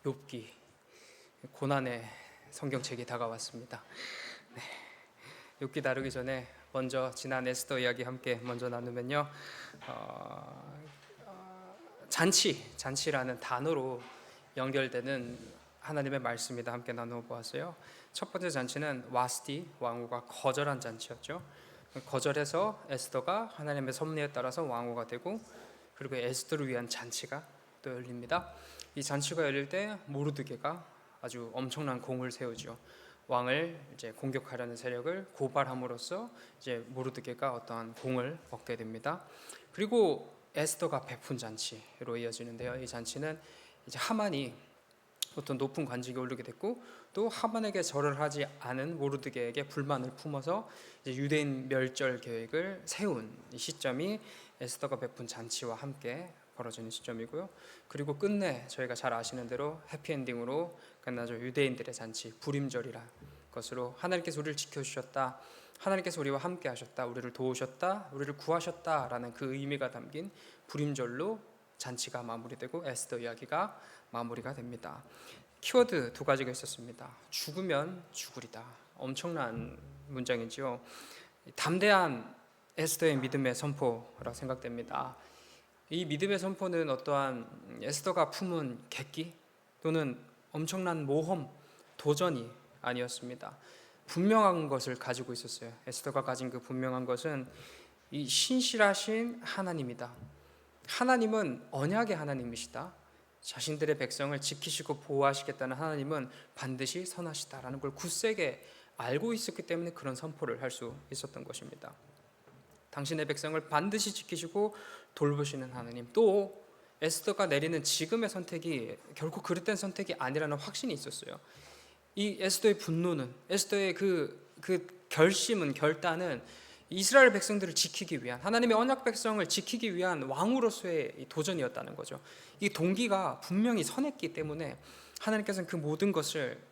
욥기, 고난의 성경책이 다가왔습니다. 네, 욥기 다루기 전에 먼저 지난 에스더 이야기 함께 먼저 나누면요, 잔치라는 단어로 연결되는 하나님의 말씀이다 함께 나누어 보았어요. 첫 번째 잔치는 와스티, 왕후가 거절한 잔치였죠. 거절해서 에스더가 하나님의 섭리에 따라서 왕후가 되고, 그리고 에스더를 위한 잔치가 또 열립니다. 이 잔치가 열릴 때 모르드게가 아주 엄청난 공을 세우죠. 왕을 이제 공격하려는 세력을 고발함으로써 이제 모르드게가 어떠한 공을 얻게 됩니다. 그리고 에스더가 베푼 잔치로 이어지는데요. 이 잔치는 이제 하만이 어떤 높은 관직에 오르게 됐고, 또 하만에게 절을 하지 않은 모르드게에게 불만을 품어서 이제 유대인 멸절 계획을 세운 이 시점이 에스더가 베푼 잔치와 함께 벌어지는 시점이고요. 그리고 끝내 저희가 잘 아시는 대로 해피엔딩으로 끝나죠. 유대인들의 잔치, 불임절이라 것으로 하나님께서 우리를 지켜주셨다, 하나님께서 우리와 함께 하셨다, 우리를 도우셨다, 우리를 구하셨다라는 그 의미가 담긴 불임절로 잔치가 마무리되고 에스더 이야기가 마무리가 됩니다. 키워드 두 가지가 있었습니다. 죽으면 죽으리다. 엄청난 문장이지요. 담대한 에스더의 믿음의 선포라 생각됩니다. 이 믿음의 선포는 어떠한 에스더가 품은 객기 또는 엄청난 모험, 도전이 아니었습니다. 분명한 것을 가지고 있었어요. 에스더가 가진 그 분명한 것은 이 신실하신 하나님이다. 하나님은 언약의 하나님이시다. 자신들의 백성을 지키시고 보호하시겠다는 하나님은 반드시 선하시다라는 걸 굳세게 알고 있었기 때문에 그런 선포를 할 수 있었던 것입니다. 당신의 백성을 반드시 지키시고 돌보시는 하나님, 또 에스더가 내리는 지금의 선택이 결코 그릇된 선택이 아니라는 확신이 있었어요. 이 에스더의 분노는, 에스더의 그 결심은, 결단은 이스라엘 백성들을 지키기 위한, 하나님의 언약 백성을 지키기 위한 왕으로서의 도전이었다는 거죠. 이 동기가 분명히 선했기 때문에 하나님께서는 그 모든 것을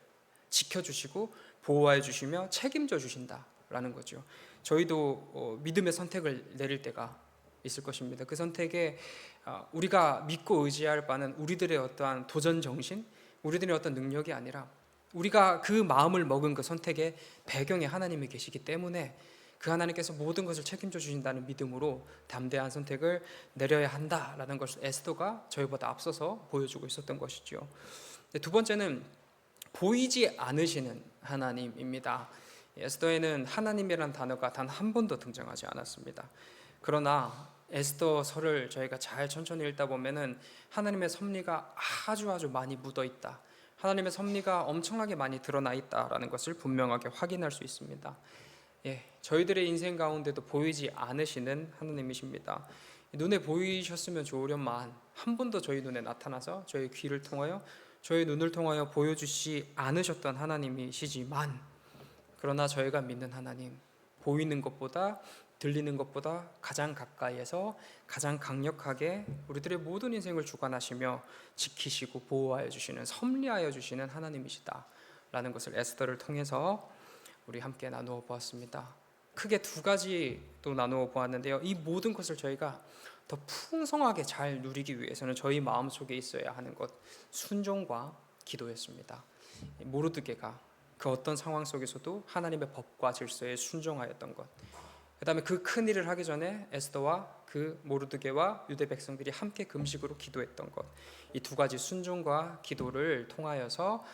지켜주시고 보호해 주시며 책임져 주신다라는 거죠. 저희도 믿음의 선택을 내릴 때가 있을 것입니다. 그 선택에 우리가 믿고 의지할 바는 우리들의 어떠한 도전 정신, 우리들의 어떤 능력이 아니라 우리가 그 마음을 먹은 그 선택의 배경에 하나님이 계시기 때문에 그 하나님께서 모든 것을 책임져 주신다는 믿음으로 담대한 선택을 내려야 한다라는 것을 에스더가 저희보다 앞서서 보여주고 있었던 것이죠. 두 번째는 보이지 않으시는 하나님입니다. 에스더에는 하나님이라는 단어가 단 한 번도 등장하지 않았습니다. 그러나 에스더서를 저희가 잘 천천히 읽다 보면은 하나님의 섭리가 아주 많이 묻어 있다, 하나님의 섭리가 엄청나게 많이 드러나 있다라는 것을 분명하게 확인할 수 있습니다. 저희들의 인생 가운데도 보이지 않으시는 하나님이십니다. 눈에 보이셨으면 좋으련만 한 번도 저희 눈에 나타나서 저희 귀를 통하여, 저희 눈을 통하여 보여주시 않으셨던 하나님이시지만, 그러나 저희가 믿는 하나님, 보이는 것보다 들리는 것보다 가장 가까이에서 가장 강력하게 우리들의 모든 인생을 주관하시며 지키시고 보호하여 주시는, 섭리하여 주시는 하나님이시다 라는 것을 에스더를 통해서 우리 함께 나누어 보았습니다. 크게 두 가지 또 나누어 보았는데요, 이 모든 것을 저희가 더 풍성하게 잘 누리기 위해서는 저희 마음속에 있어야 하는 것, 순종과 기도였습니다. 모르드게가 그 어떤 상황 속에서도 하나님의 법과 질서에 순종하였던 것, 그 다음에 그 큰 일을 하기 전에 에스더와 그 모르드게와 유대 백성들이 함께 금식으로 기도했던 것, 이 두 가지 순종과 기도를 통하여서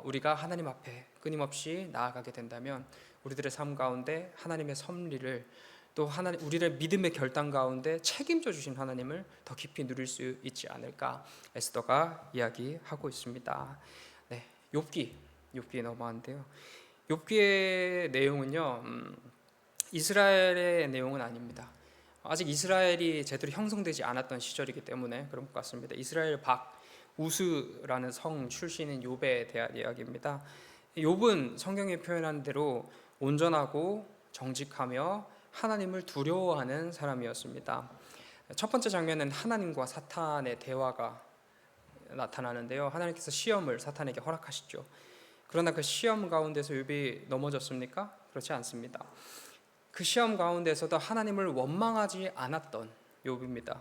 우리가 하나님 앞에 끊임없이 나아가게 된다면 우리들의 삶 가운데 하나님의 섭리를, 또 우리를 믿음의 결단 가운데 책임져 주신 하나님을 더 깊이 누릴 수 있지 않을까 에스더가 이야기하고 있습니다. 욥기 넘어가는데요, 욥기의 내용은요, 이스라엘의 내용은 아닙니다. 아직 이스라엘이 제대로 형성되지 않았던 시절이기 때문에 그런 것 같습니다. 이스라엘 밖 우스라는 성 출신인 욥에 대한 이야기입니다. 욥은 성경이 표현한 대로 온전하고 정직하며 하나님을 두려워하는 사람이었습니다. 첫 번째 장면은 하나님과 사탄의 대화가 나타나는데요, 하나님께서 시험을 사탄에게 허락하시죠. 그러나 그 시험 가운데서 욥이 넘어졌습니까? 그렇지 않습니다. 그 시험 가운데서도 하나님을 원망하지 않았던 욥입니다.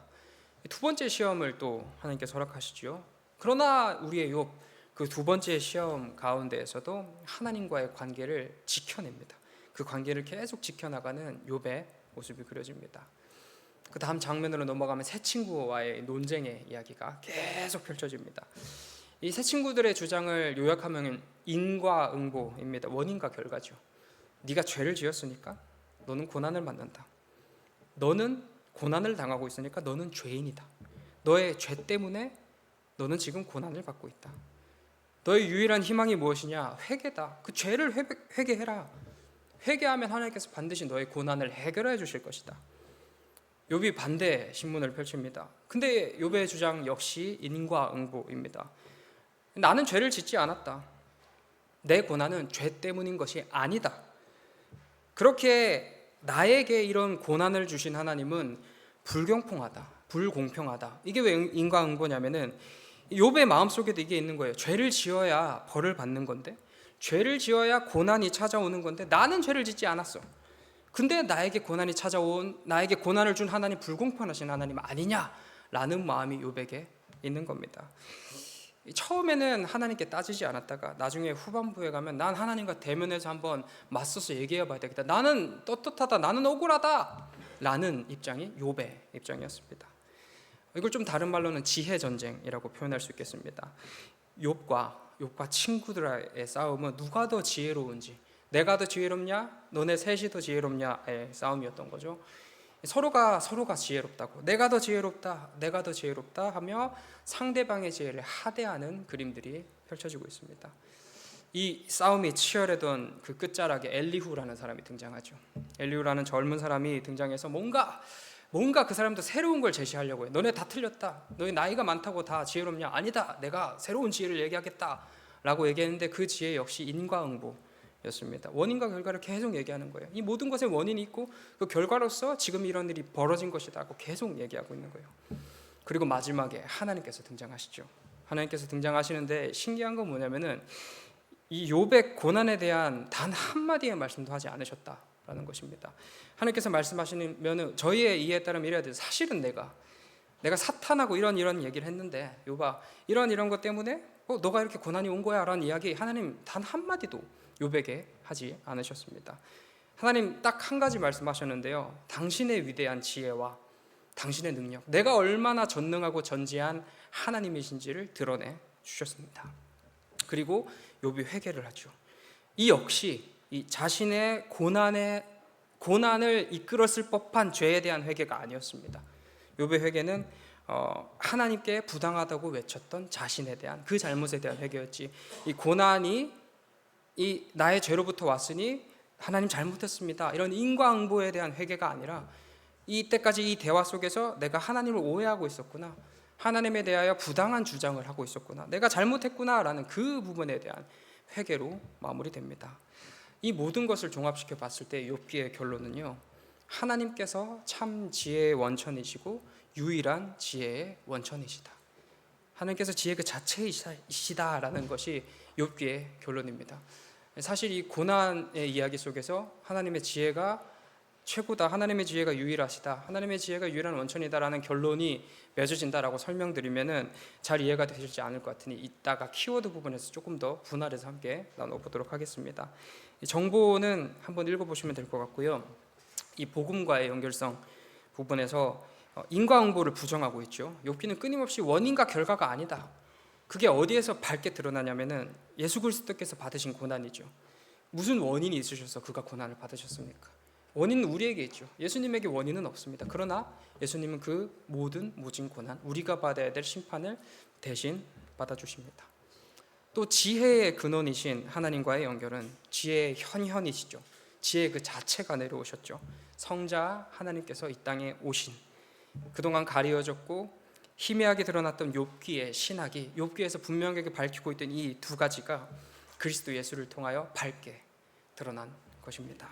두 번째 시험을 또 하나님께서 허락하시죠. 그러나 우리의 욥, 그 두 번째 시험 가운데에서도 하나님과의 관계를 지켜냅니다. 그 관계를 계속 지켜나가는 욥의 모습이 그려집니다. 그 다음 장면으로 넘어가면 새 친구와의 논쟁의 이야기가 계속 펼쳐집니다. 이 새 친구들의 주장을 요약하면 인과응보입니다. 원인과 결과죠. 네가 죄를 지었으니까 너는 고난을 만난다. 너는 고난을 당하고 있으니까 너는 죄인이다. 너의 죄 때문에 너는 지금 고난을 받고 있다. 너의 유일한 희망이 무엇이냐? 회개다. 그 죄를 회개해라. 회개하면 하나님께서 반드시 너의 고난을 해결해 주실 것이다. 욥이 반대 신문을 펼칩니다. 근데 욥의 주장 역시 인과응보입니다. 나는 죄를 짓지 않았다. 내 고난은 죄 때문인 것이 아니다. 그렇게 나에게 이런 고난을 주신 하나님은 불공평하다. 이게 왜 인과응보냐면은 욥의 마음속에도 이게 있는 거예요. 죄를 지어야 벌을 받는 건데, 죄를 지어야 고난이 찾아오는 건데 나는 죄를 짓지 않았어. 근데 나에게 고난이 찾아온, 나에게 고난을 준 하나님 불공평하신 하나님 아니냐라는 마음이 욥에게 있는 겁니다. 처음에는 하나님께 따지지 않았다가 나중에 후반부에 가면 난 하나님과 대면해서 한번 맞서서 얘기해 봐야 되겠다. 나는 떳떳하다. 나는 억울하다. 라는 입장이 욥의 입장이었습니다. 이걸 좀 다른 말로는 지혜 전쟁이라고 표현할 수 있겠습니다. 욥과 친구들의 싸움은 누가 더 지혜로운지, 내가 더 지혜롭냐, 너네 셋이 더 지혜롭냐의 싸움이었던 거죠. 서로가 지혜롭다고, 내가 더 지혜롭다 하며 상대방의 지혜를 하대하는 그림들이 펼쳐지고 있습니다. 이 싸움이 치열하던 그 끝자락에 엘리후라는 사람이 등장하죠. 엘리후라는 젊은 사람이 등장해서 뭔가 그 사람도 새로운 걸 제시하려고 해. 너네 다 틀렸다. 너희 나이가 많다고 다 지혜롭냐? 아니다. 내가 새로운 지혜를 얘기하겠다 라고 얘기했는데 그 지혜 역시 인과응보였습니다. 원인과 결과를 계속 얘기하는 거예요. 이 모든 것에 원인이 있고 그 결과로서 지금 이런 일이 벌어진 것이다 하고 계속 얘기하고 있는 거예요. 그리고 마지막에 하나님께서 등장하시죠. 하나님께서 등장하시는데 신기한 건 뭐냐면은 이 욥의 고난에 대한 단 한마디의 말씀도 하지 않으셨다라는 것입니다. 하나님께서 말씀하시면 저희의 이해에 따르면 이래야 돼요. 사실은 내가 사탄하고 이런 얘기를 했는데 욥아 이런 것 때문에 너가 이렇게 고난이 온 거야 라는 이야기 하나님 단 한마디도 욥에게 하지 않으셨습니다. 하나님 딱 한 가지 말씀하셨는데요. 당신의 위대한 지혜와 당신의 능력, 내가 얼마나 전능하고 전지한 하나님이신지를 드러내 주셨습니다. 그리고 욥이 회개를 하죠. 이 역시 이 자신의 고난을 이끌었을 법한 죄에 대한 회개가 아니었습니다. 욥의 회개는 하나님께 부당하다고 외쳤던 자신에 대한 그 잘못에 대한 회개였지, 이 고난이 이 나의 죄로부터 왔으니 하나님 잘못했습니다 이런 인과응보에 대한 회개가 아니라 이때까지 이 대화 속에서 내가 하나님을 오해하고 있었구나, 하나님에 대하여 부당한 주장을 하고 있었구나, 내가 잘못했구나라는 그 부분에 대한 회개로 마무리됩니다. 이 모든 것을 종합시켜 봤을 때 욥기의 결론은요, 하나님께서 참 지혜의 원천이시고 유일한 지혜의 원천이시다. 하나님께서 지혜 그 자체이시다라는 것이 욥기의 결론입니다. 사실 이 고난의 이야기 속에서 하나님의 지혜가 최고다, 하나님의 지혜가 유일하시다, 하나님의 지혜가 유일한 원천이다라는 결론이 맺어진다라고 설명드리면은 잘 이해가 되실지 않을 것 같으니 이따가 키워드 부분에서 조금 더 분할해서 함께 나눠보도록 하겠습니다. 이 정보는 한번 읽어보시면 될 것 같고요. 이 복음과의 연결성 부분에서 인과응보를 부정하고 있죠. 욥기는 끊임없이 원인과 결과가 아니다. 그게 어디에서 밝게 드러나냐면은 예수 그리스도께서 받으신 고난이죠. 무슨 원인이 있으셔서 그가 고난을 받으셨습니까? 원인은 우리에게 있죠. 예수님에게 원인은 없습니다. 그러나 예수님은 그 모진 고난, 우리가 받아야 될 심판을 대신 받아주십니다. 또 지혜의 근원이신 하나님과의 연결은 지혜의 현현이시죠. 지혜 그 자체가 내려오셨죠. 성자 하나님께서 이 땅에 오신, 그동안 가리워졌고 희미하게 드러났던 욥기의 신학이 욥기에서 분명하게 밝히고 있던 이 두 가지가 그리스도 예수를 통하여 밝게 드러난 것입니다.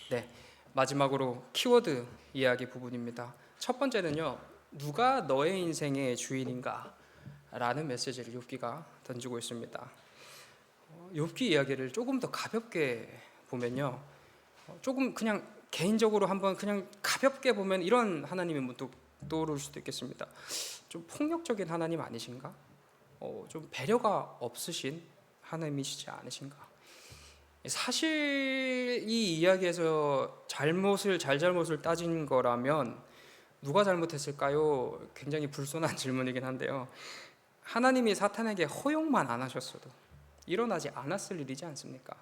네, 마지막으로 키워드 이야기 부분입니다. 첫 번째는요, 누가 너의 인생의 주인인가? 라는 메시지를 욥기가 던지고 있습니다. 욥기 이야기를 조금 더 가볍게 보면요, 조금 그냥 개인적으로 한번 그냥 가볍게 보면 이런 하나님이 문득 떠오를 수도 있겠습니다. 좀 폭력적인 하나님 아니신가? 좀 배려가 없으신 하나님이시지 않으신가? 사실 이 이야기에서 잘잘못을 따진 거라면 누가 잘못했을까요? 굉장히 불손한 질문이긴 한데요. 하나님이 사탄에게 허용만 안 하셨어도 일어나지 않았을 일이지 않습니까?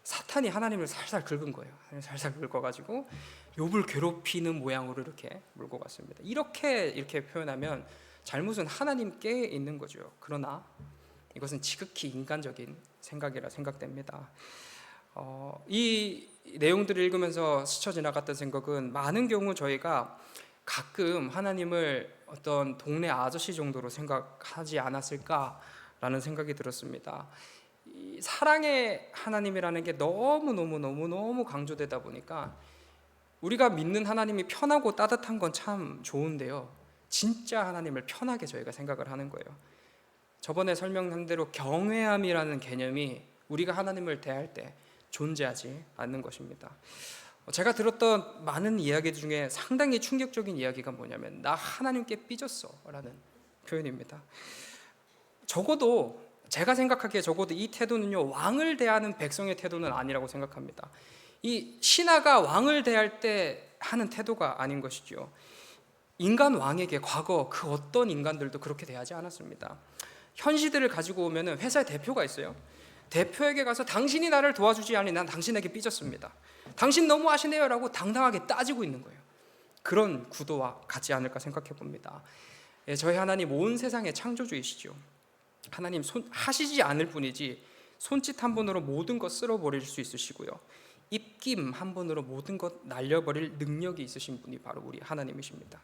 사탄이 하나님을 살살 긁은 거예요. 살살 긁어가지고 욥을 괴롭히는 모양으로 이렇게 몰고 갔습니다. 이렇게 표현하면 잘못은 하나님께 있는 거죠. 그러나 이것은 지극히 인간적인 생각이라 생각됩니다. 이 내용들을 읽으면서 스쳐 지나갔던 생각은 많은 경우 저희가 가끔 하나님을 어떤 동네 아저씨 정도로 생각하지 않았을까라는 생각이 들었습니다. 이 사랑의 하나님이라는 게 너무 강조되다 보니까 우리가 믿는 하나님이 편하고 따뜻한 건 참 좋은데요, 진짜 하나님을 편하게 저희가 생각을 하는 거예요. 저번에 설명한 대로 경외함이라는 개념이 우리가 하나님을 대할 때 존재하지 않는 것입니다. 제가 들었던 많은 이야기 중에 상당히 충격적인 이야기가 뭐냐면 나 하나님께 삐졌어 라는 표현입니다. 제가 생각하기에 적어도 이 태도는요, 왕을 대하는 백성의 태도는 아니라고 생각합니다. 이 신하가 왕을 대할 때 하는 태도가 아닌 것이죠. 인간 왕에게 과거 그 어떤 인간들도 그렇게 대하지 않았습니다. 현시들을 가지고 오면 회사에 대표가 있어요. 대표에게 가서 당신이 나를 도와주지 않으니 난 당신에게 삐졌습니다. 당신 너무하시네요 라고 당당하게 따지고 있는 거예요. 그런 구도와 같지 않을까 생각해 봅니다. 저희 하나님 온 세상의 창조주이시죠. 하나님 하시지 않을 뿐이지 손짓 한 번으로 모든 것 쓸어버릴 수 있으시고요, 입김 한 번으로 모든 것 날려버릴 능력이 있으신 분이 바로 우리 하나님이십니다.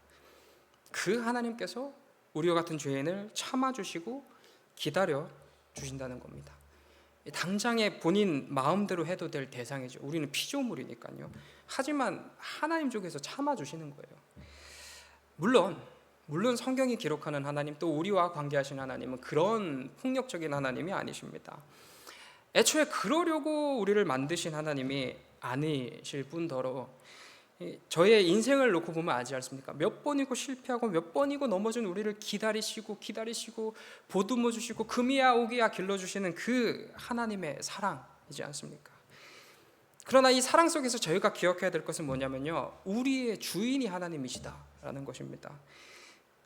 그 하나님께서 우리와 같은 죄인을 참아주시고 기다려 주신다는 겁니다. 당장에 본인 마음대로 해도 될 대상이죠. 우리는 피조물이니까요. 하지만 하나님 쪽에서 참아주시는 거예요. 물론 성경이 기록하는 하나님, 또 우리와 관계하신 하나님은 그런 폭력적인 하나님이 아니십니다. 애초에 그러려고 우리를 만드신 하나님이 아니실 뿐더러 저의 인생을 놓고 보면 알지 않습니까? 몇 번이고 실패하고 몇 번이고 넘어진 우리를 기다리시고 보듬어 주시고 금이야 오기야 길러주시는 그 하나님의 사랑이지 않습니까? 그러나 이 사랑 속에서 저희가 기억해야 될 것은 뭐냐면요, 우리의 주인이 하나님이시다라는 것입니다.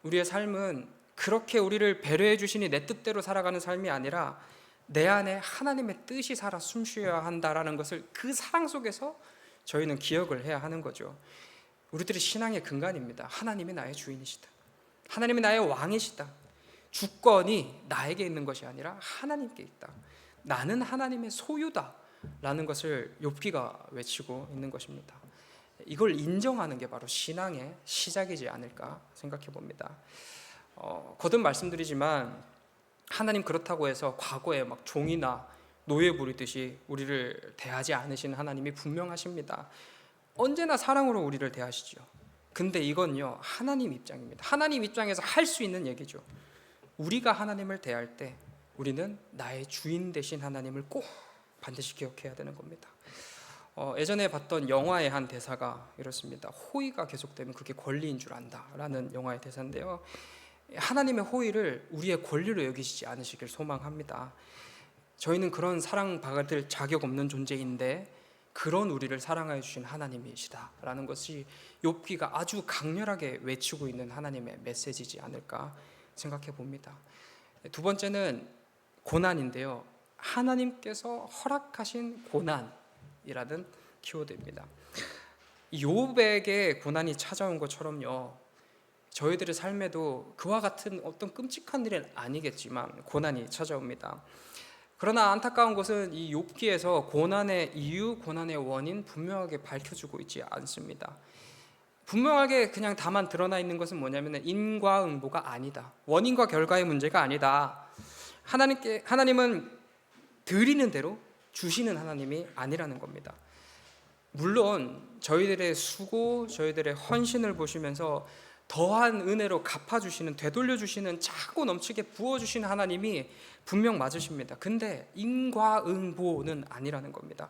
우리의 삶은 그렇게 우리를 배려해 주시니 내 뜻대로 살아가는 삶이 아니라 내 안에 하나님의 뜻이 살아 숨쉬어야 한다라는 것을 그 사랑 속에서 저희는 기억을 해야 하는 거죠. 우리들의 신앙의 근간입니다. 하나님이 나의 주인이시다. 하나님이 나의 왕이시다. 주권이 나에게 있는 것이 아니라 하나님께 있다. 나는 하나님의 소유다 라는 것을 욥기가 외치고 있는 것입니다. 이걸 인정하는 게 바로 신앙의 시작이지 않을까 생각해 봅니다. 거듭 말씀드리지만 하나님 그렇다고 해서 과거에 막 종이나 노예 부리듯이 우리를 대하지 않으시는 하나님이 분명하십니다. 언제나 사랑으로 우리를 대하시죠. 근데 이건요, 하나님 입장입니다. 하나님 입장에서 할 수 있는 얘기죠. 우리가 하나님을 대할 때 우리는 나의 주인 되신 하나님을 꼭 반드시 기억해야 되는 겁니다. 예전에 봤던 영화의 한 대사가 이렇습니다. 호의가 계속되면 그게 권리인 줄 안다 라는 영화의 대사인데요, 하나님의 호의를 우리의 권리로 여기시지 않으시길 소망합니다. 저희는 그런 사랑받을 자격 없는 존재인데 그런 우리를 사랑하여 주신 하나님이시다라는 것이 욥기가 아주 강렬하게 외치고 있는 하나님의 메시지지 않을까 생각해 봅니다. 두 번째는 고난인데요, 하나님께서 허락하신 고난이라는 키워드입니다. 욥에게 고난이 찾아온 것처럼요, 저희들의 삶에도 그와 같은 어떤 끔찍한 일은 아니겠지만 고난이 찾아옵니다. 그러나 안타까운 것은 이 욥기에서 고난의 이유, 고난의 원인 분명하게 밝혀주고 있지 않습니다. 분명하게 그냥 다만 드러나 있는 것은 뭐냐면 인과응보가 아니다. 원인과 결과의 문제가 아니다. 하나님은 드리는 대로 주시는 하나님이 아니라는 겁니다. 물론 저희들의 수고, 저희들의 헌신을 보시면서 더한 은혜로 갚아주시는, 되돌려주시는, 차고 넘치게 부어주시는 하나님이 분명 맞으십니다. 근데 인과응보는 아니라는 겁니다.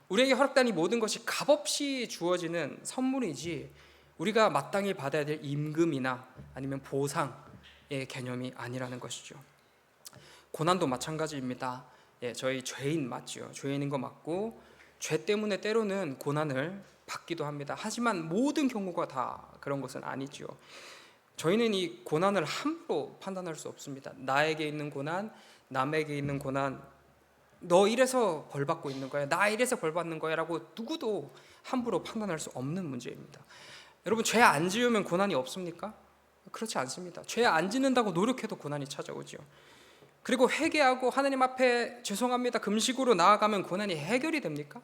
우리에게 허락된 이 모든 것이 값없이 주어지는 선물이지 우리가 마땅히 받아야 될 임금이나 아니면 보상의 개념이 아니라는 것이죠. 고난도 마찬가지입니다. 저희 죄인 맞죠? 죄인인 거 맞고 죄 때문에 때로는 고난을 받기도 합니다. 하지만 모든 경우가 다 그런 것은 아니죠. 저희는 이 고난을 함부로 판단할 수 없습니다. 나에게 있는 고난, 남에게 있는 고난, 너 이래서 벌 받고 있는 거야, 나 이래서 벌 받는 거야 라고 누구도 함부로 판단할 수 없는 문제입니다. 여러분, 죄 안 지으면 고난이 없습니까? 그렇지 않습니다. 죄 안 짓는다고 노력해도 고난이 찾아오죠. 그리고 회개하고 하나님 앞에 죄송합니다 금식으로 나아가면 고난이 해결이 됩니까?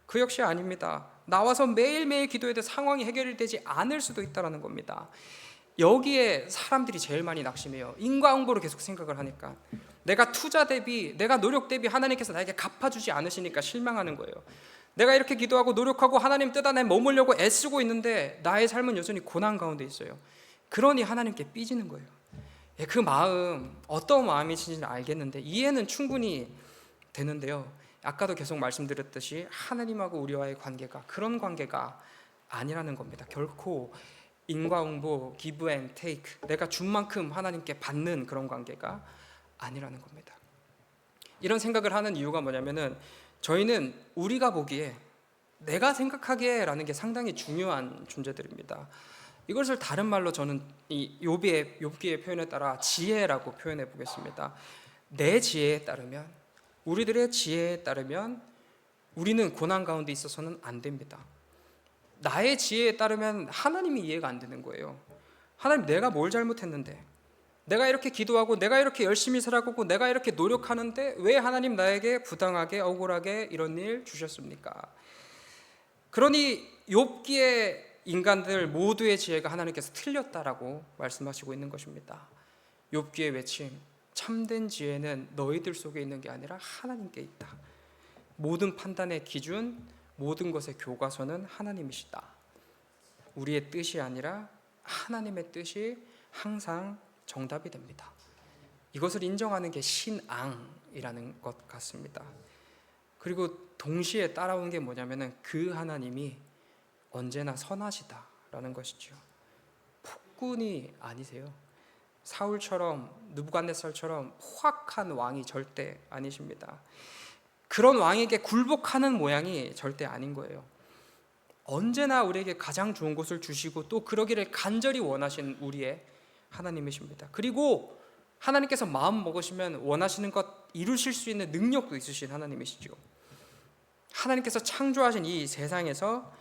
그 역시 아닙니다. 나와서 매일매일 기도해도 상황이 해결이 되지 않을 수도 있다는 겁니다. 여기에 사람들이 제일 많이 낙심해요. 인과응보로 계속 생각을 하니까, 내가 투자 대비, 내가 노력 대비 하나님께서 나에게 갚아주지 않으시니까 실망하는 거예요. 내가 이렇게 기도하고 노력하고 하나님 뜻 안에 머물려고 애쓰고 있는데 나의 삶은 여전히 고난 가운데 있어요. 그러니 하나님께 삐지는 거예요. 그 마음, 어떤 마음이신지는 알겠는데 이해는 충분히 되는데요, 아까도 계속 말씀드렸듯이 하나님하고 우리와의 관계가 그런 관계가 아니라는 겁니다. 결코 인과응보, give and take, 내가 준 만큼 하나님께 받는 그런 관계가 아니라는 겁니다. 이런 생각을 하는 이유가 뭐냐면은, 저희는 우리가 보기에 내가 생각하기에 라는 게 상당히 중요한 존재들입니다. 이것을 다른 말로 저는 이 욥기의 표현에 따라 지혜라고 표현해 보겠습니다. 내 지혜에 따르면, 우리들의 지혜에 따르면 우리는 고난 가운데 있어서는 안 됩니다. 나의 지혜에 따르면 하나님이 이해가 안 되는 거예요. 하나님, 내가 뭘 잘못했는데, 내가 이렇게 기도하고 내가 이렇게 열심히 살아가고 내가 이렇게 노력하는데 왜 하나님 나에게 부당하게 억울하게 이런 일 주셨습니까? 그러니 욥기의 인간들 모두의 지혜가 하나님께서 틀렸다라고 말씀하시고 있는 것입니다. 욥기의 외침, 참된 지혜는 너희들 속에 있는 게 아니라 하나님께 있다. 모든 판단의 기준, 모든 것의 교과서는 하나님이시다. 우리의 뜻이 아니라 하나님의 뜻이 항상 정답이 됩니다. 이것을 인정하는 게 신앙이라는 것 같습니다. 그리고 동시에 따라오는 게 뭐냐면은 그 하나님이 언제나 선하시다라는 것이죠. 폭군이 아니세요. 사울처럼, 느부갓네살처럼 포악한 왕이 절대 아니십니다. 그런 왕에게 굴복하는 모양이 절대 아닌 거예요. 언제나 우리에게 가장 좋은 것을 주시고 또 그러기를 간절히 원하시는 우리의 하나님이십니다. 그리고 하나님께서 마음 먹으시면 원하시는 것 이루실 수 있는 능력도 있으신 하나님이시죠. 하나님께서 창조하신 이 세상에서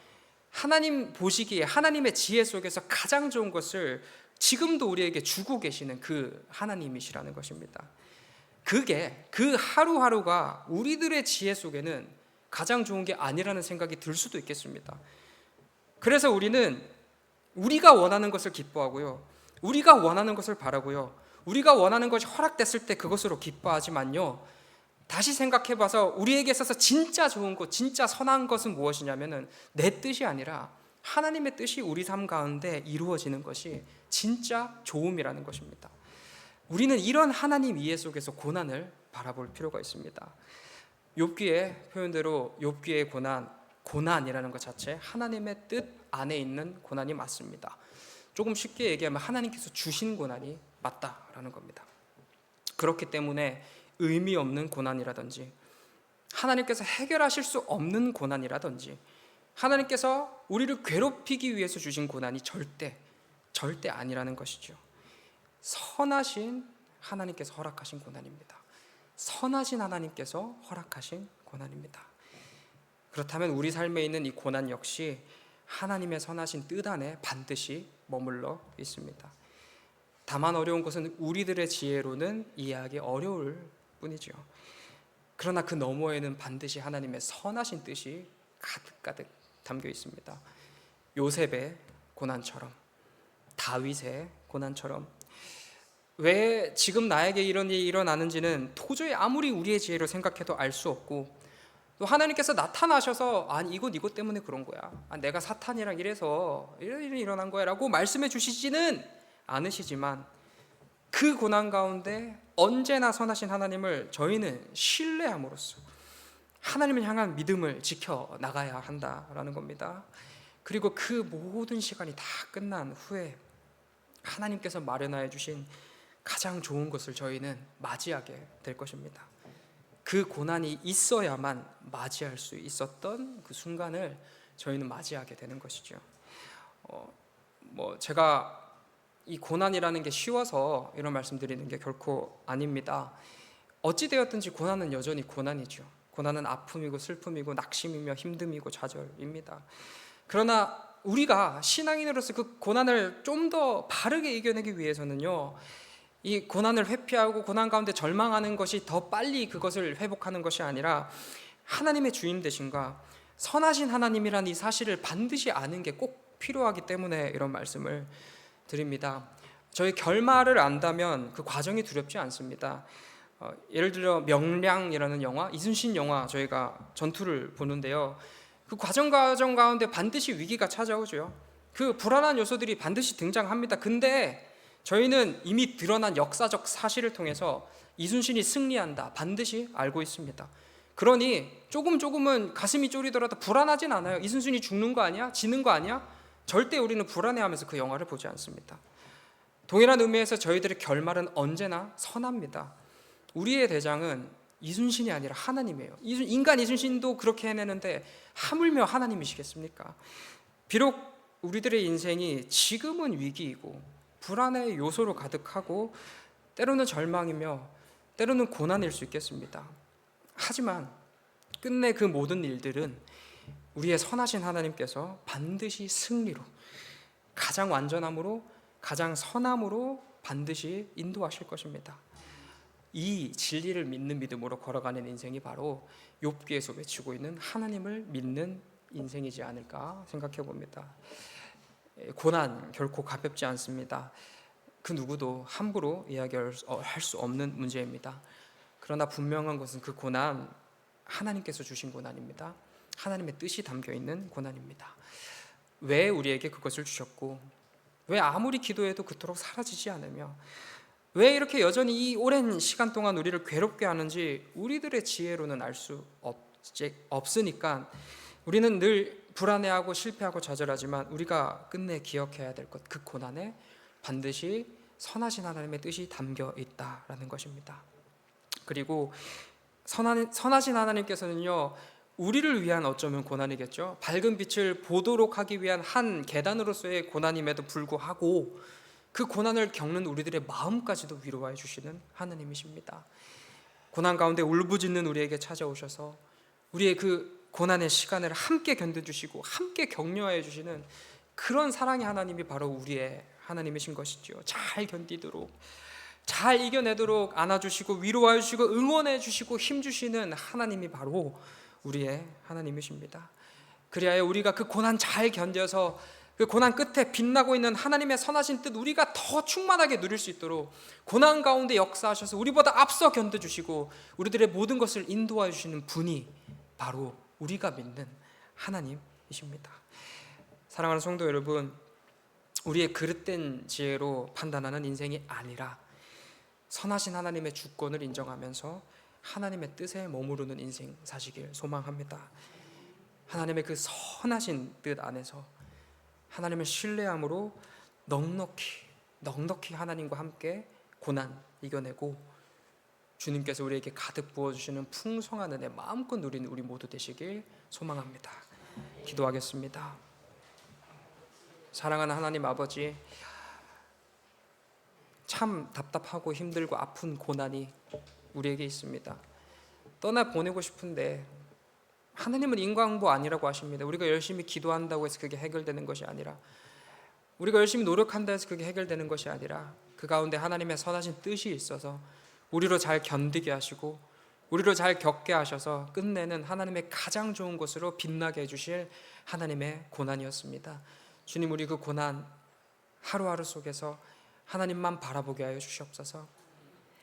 하나님 보시기에 하나님의 지혜 속에서 가장 좋은 것을 지금도 우리에게 주고 계시는 그 하나님이시라는 것입니다. 그게 그 하루하루가 우리들의 지혜 속에는 가장 좋은 게 아니라는 생각이 들 수도 있겠습니다. 그래서 우리는 우리가 원하는 것을 기뻐하고요, 우리가 원하는 것을 바라고요, 우리가 원하는 것이 허락됐을 때 그것으로 기뻐하지만요, 다시 생각해봐서 우리에게 있어서 진짜 좋은 것, 진짜 선한 것은 무엇이냐면은 내 뜻이 아니라 하나님의 뜻이 우리 삶 가운데 이루어지는 것이 진짜 좋음이라는 것입니다. 우리는 이런 하나님 이해 속에서 고난을 바라볼 필요가 있습니다. 욥기의 표현대로 욥기의 고난이라는 것 자체 하나님의 뜻 안에 있는 고난이 맞습니다. 조금 쉽게 얘기하면 하나님께서 주신 고난이 맞다라는 겁니다. 그렇기 때문에 의미 없는 고난이라든지 하나님께서 해결하실 수 없는 고난이라든지 하나님께서 우리를 괴롭히기 위해서 주신 고난이 절대 아니라는 것이죠. 선하신 하나님께서 허락하신 고난입니다. 선하신 하나님께서 허락하신 고난입니다. 그렇다면 우리 삶에 있는 이 고난 역시 하나님의 선하신 뜻 안에 반드시 머물러 있습니다. 다만 어려운 것은 우리들의 지혜로는 이해하기 어려울 뿐이죠. 그러나 그 너머에는 반드시 하나님의 선하신 뜻이 가득가득 담겨 있습니다. 요셉의 고난처럼, 다윗의 고난처럼, 왜 지금 나에게 이런 일이 일어나는지는 도저히 아무리 우리의 지혜로 생각해도 알 수 없고, 또 하나님께서 나타나셔서 아니 이것 때문에 그런 거야, 내가 사탄이랑 이래서 이런 일이 일어난 거야 라고 말씀해 주시지는 않으시지만 그 고난 가운데 언제나 선하신 하나님을 저희는 신뢰함으로써 하나님을 향한 믿음을 지켜나가야 한다라는 겁니다. 그리고 그 모든 시간이 다 끝난 후에 하나님께서 마련하여 주신 가장 좋은 것을 저희는 맞이하게 될 것입니다. 그 고난이 있어야만 맞이할 수 있었던 그 순간을 저희는 맞이하게 되는 것이죠. 제가 이 고난이라는 게 쉬워서 이런 말씀드리는 게 결코 아닙니다. 어찌 되었든지 고난은 여전히 고난이죠. 고난은 아픔이고 슬픔이고 낙심이며 힘듦이고 좌절입니다. 그러나 우리가 신앙인으로서 그 고난을 좀 더 바르게 이겨내기 위해서는요, 이 고난을 회피하고 고난 가운데 절망하는 것이 더 빨리 그것을 회복하는 것이 아니라 하나님의 주인 되심과 선하신 하나님이란 이 사실을 반드시 아는 게 꼭 필요하기 때문에 이런 말씀을 드립니다. 저희 결말을 안다면 그 과정이 두렵지 않습니다. 예를 들어 명량이라는 영화, 이순신 영화 저희가 전투를 보는데요, 그 과정 가운데 반드시 위기가 찾아오죠. 그 불안한 요소들이 반드시 등장합니다. 근데 저희는 이미 드러난 역사적 사실을 통해서 이순신이 승리한다 반드시 알고 있습니다. 그러니 조금은 가슴이 쫄이더라도 불안하진 않아요. 이순신이 죽는 거 아니야? 지는 거 아니야? 절대 우리는 불안해하면서 그 영화를 보지 않습니다. 동일한 의미에서 저희들의 결말은 언제나 선합니다. 우리의 대장은 이순신이 아니라 하나님이에요. 인간 이순신도 그렇게 해내는데 하물며 하나님이시겠습니까? 비록 우리들의 인생이 지금은 위기이고 불안의 요소로 가득하고 때로는 절망이며 때로는 고난일 수 있겠습니다. 하지만 끝내 그 모든 일들은 우리의 선하신 하나님께서 반드시 승리로, 가장 완전함으로, 가장 선함으로 반드시 인도하실 것입니다. 이 진리를 믿는 믿음으로 걸어가는 인생이 바로 욥기에서 외치고 있는 하나님을 믿는 인생이지 않을까 생각해 봅니다. 고난 결코 가볍지 않습니다. 그 누구도 함부로 이야기할 수 없는 문제입니다. 그러나 분명한 것은 그 고난 하나님께서 주신 고난입니다. 하나님의 뜻이 담겨 있는 고난입니다. 왜 우리에게 그것을 주셨고, 왜 아무리 기도해도 그토록 사라지지 않으며, 왜 이렇게 여전히 이 오랜 시간 동안 우리를 괴롭게 하는지 우리들의 지혜로는 알 수 없으니까 우리는 늘 불안해하고 실패하고 좌절하지만 우리가 끝내 기억해야 될 것, 그 고난에 반드시 선하신 하나님의 뜻이 담겨 있다라는 것입니다. 그리고 선하신 하나님께서는요, 우리를 위한 어쩌면 고난이겠죠. 밝은 빛을 보도록 하기 위한 한 계단으로서의 고난임에도 불구하고 그 고난을 겪는 우리들의 마음까지도 위로해 주시는 하나님이십니다. 고난 가운데 울부짖는 우리에게 찾아오셔서 우리의 그 고난의 시간을 함께 견뎌주시고 함께 격려해 주시는 그런 사랑의 하나님이 바로 우리의 하나님이신 것이죠. 잘 견디도록, 잘 이겨내도록 안아주시고 위로해 주시고 응원해 주시고 힘주시는 하나님이 바로 우리의 하나님이십니다. 그리하여 우리가 그 고난 잘 견뎌서 그 고난 끝에 빛나고 있는 하나님의 선하신 뜻 우리가 더 충만하게 누릴 수 있도록 고난 가운데 역사하셔서 우리보다 앞서 견뎌주시고 우리들의 모든 것을 인도해 주시는 분이 바로 우리가 믿는 하나님이십니다. 사랑하는 성도 여러분, 우리의 그릇된 지혜로 판단하는 인생이 아니라 선하신 하나님의 주권을 인정하면서 하나님의 뜻에 머무르는 인생 사시길 소망합니다. 하나님의 그 선하신 뜻 안에서 하나님을 신뢰함으로 넉넉히 하나님과 함께 고난 이겨내고 주님께서 우리에게 가득 부어주시는 풍성한 은혜 마음껏 누리는 우리 모두 되시길 소망합니다. 기도하겠습니다. 사랑하는 하나님 아버지, 참 답답하고 힘들고 아픈 고난이 우리에게 있습니다. 떠나보내고 싶은데 하나님은 인과응보 아니라고 하십니다. 우리가 열심히 기도한다고 해서 그게 해결되는 것이 아니라, 우리가 열심히 노력한다 해서 그게 해결되는 것이 아니라 그 가운데 하나님의 선하신 뜻이 있어서 우리로 잘 견디게 하시고 우리로 잘 겪게 하셔서 끝내는 하나님의 가장 좋은 것으로 빛나게 해주실 하나님의 고난이었습니다. 주님, 우리 그 고난 하루하루 속에서 하나님만 바라보게 하여 주시옵소서.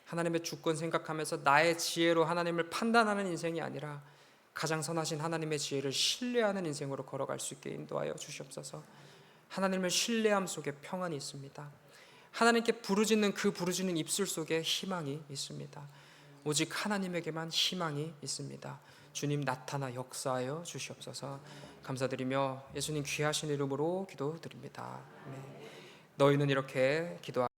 하나님의 주권 생각하면서 나의 지혜로 하나님을 판단하는 인생이 아니라 가장 선하신 하나님의 지혜를 신뢰하는 인생으로 걸어갈 수 있게 인도하여 주시옵소서. 하나님을 신뢰함 속에 평안이 있습니다. 하나님께 부르짖는 그 부르짖는 입술 속에 희망이 있습니다. 오직 하나님에게만 희망이 있습니다. 주님 나타나 역사하여 주시옵소서. 감사드리며 예수님 귀하신 이름으로 기도드립니다. 네. 너희는 이렇게 기도하